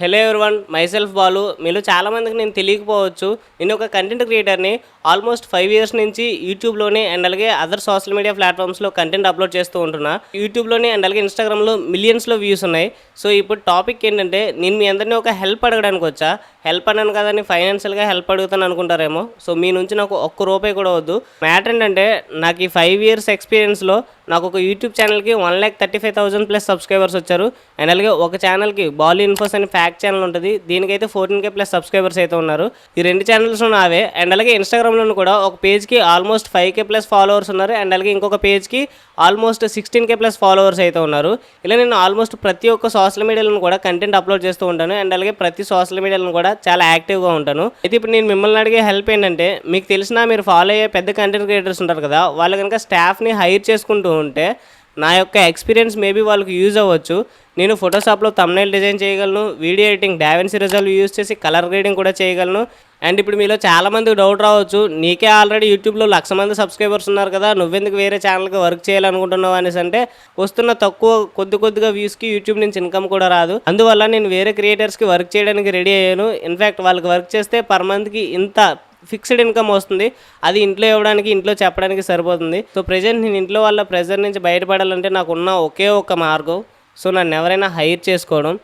Hello everyone, myself Balu. మీలో చాలామందికి నేను తెలియకపోవచ్చు. నేను ఒక కంటెంట్ క్రియేటర్ని. ఆల్మోస్ట్ 5 ఇయర్స్ నుంచి యూట్యూబ్లోనే అండ్ అలాగే అదర్ సోషల్ మీడియా ప్లాట్ఫామ్స్లో కంటెంట్ అప్లోడ్ చేస్తూ ఉంటున్నా. యూట్యూబ్లోనే అండ్ అలాగే ఇన్స్టాగ్రామ్లో మిలియన్స్లో వ్యూస్ ఉన్నాయి. సో ఇప్పుడు టాపిక్ ఏంటంటే, నేను మీ అందరినీ ఒక హెల్ప్ అడగడానికి వచ్చా. హెల్ప్ అన్నాను కదని ఫైనాన్షియల్గా హెల్ప్ అడుగుతాను అనుకుంటారేమో. సో మీ నుంచి నాకు ఒక్క రూపాయి కూడా వద్దు. మ్యాటర్ ఏంటంటే, నాకు ఈ 5 ఇయర్స్ ఎక్స్పీరియన్స్లో నాకు ఒక యూట్యూబ్ ఛానల్కి 1,35,000 ప్లస్ సబ్స్క్రైబర్స్ వచ్చారు. అండ్ అలాగే ఒక ఛానల్కి బాలీ ఇన్ఫోస్ అని ఫ్యాక్ట్ ఛానల్ ఉంటుంది, దీనికైతే 14K ప్లస్ సబ్స్క్రైబర్స్ అయితే ఉన్నారు. ఈ 2 ఛానల్స్ నావే. అండ్ అలాగే ఇన్స్టాగ్రామ్లో కూడా ఒక పేజ్కి ఆల్మోస్ట్ 5K ప్లస్ ఫాలోవర్స్ ఉన్నారు. అండ్ అలాగే ఇంకొక పేజ్కి ఆల్మోస్ట్ 16K ప్లస్ ఫాలోవర్స్ అయితే ఉన్నారు. ఇలా నేను ఆల్మోస్ట్ ప్రతి ఒక్క సోషల్ మీడియాలో కూడా కంటెంట్ అప్లోడ్ చేస్తూ ఉంటాను. అండ్ అలాగే ప్రతి సోషల్ మీడియాలో కూడా చాలా యాక్టివ్గా ఉంటాను. అయితే ఇప్పుడు నేను మిమ్మల్ని అడిగే హెల్ప్ ఏంటంటే, మీకు తెలిసిన మీరు ఫాలో అయ్యే పెద్ద కంటెంట్ క్రియేటర్స్ ఉంటారు కదా, వాళ్ళు కనుక స్టాఫ్ని హైర్ చేసుకుంటూ ఉంటే నా యొక్క ఎక్స్పీరియన్స్ మేబీ వాళ్ళకి యూజ్ అవ్వచ్చు. నేను ఫోటోషాప్లో థంబ్నెయిల్ డిజైన్ చేయగలను, video editing DaVinci resolve use చేసి కలర్ గ్రేడింగ్ కూడా చేయగలను. అండ్ ఇప్పుడు మీలో చాలామందికి డౌట్ రావచ్చు, నీకే ఆల్రెడీ యూట్యూబ్లో 1,00,000 మంది సబ్స్క్రైబర్స్ ఉన్నారు కదా, నువ్వెందుకు వేరే ఛానల్కి వర్క్ చేయాలనుకుంటున్నావు అనేసి అంటే, వస్తున్న కొద్దిగా వ్యూస్కి యూట్యూబ్ నుంచి ఇన్కమ్ కూడా రాదు. అందువల్ల నేను వేరే క్రియేటర్స్కి వర్క్ చేయడానికి రెడీ అయ్యాను. ఇన్ఫ్యాక్ట్ వాళ్ళకి వర్క్ చేస్తే పర్ మంత్కి ఇంత ఫిక్స్డ్ ఇన్కమ్ వస్తుంది. అది ఇంట్లో ఇవ్వడానికి, ఇంట్లో చెప్పడానికి సరిపోతుంది. సో ప్రెజెంట్ నేను ఇంట్లో వాళ్ళ ప్రెజర్ నుంచి బయటపడాలంటే నాకున్న ఒకే ఒక మార్గం, సో నన్ను ఎవరైనా హైర్ చేసుకోవడం.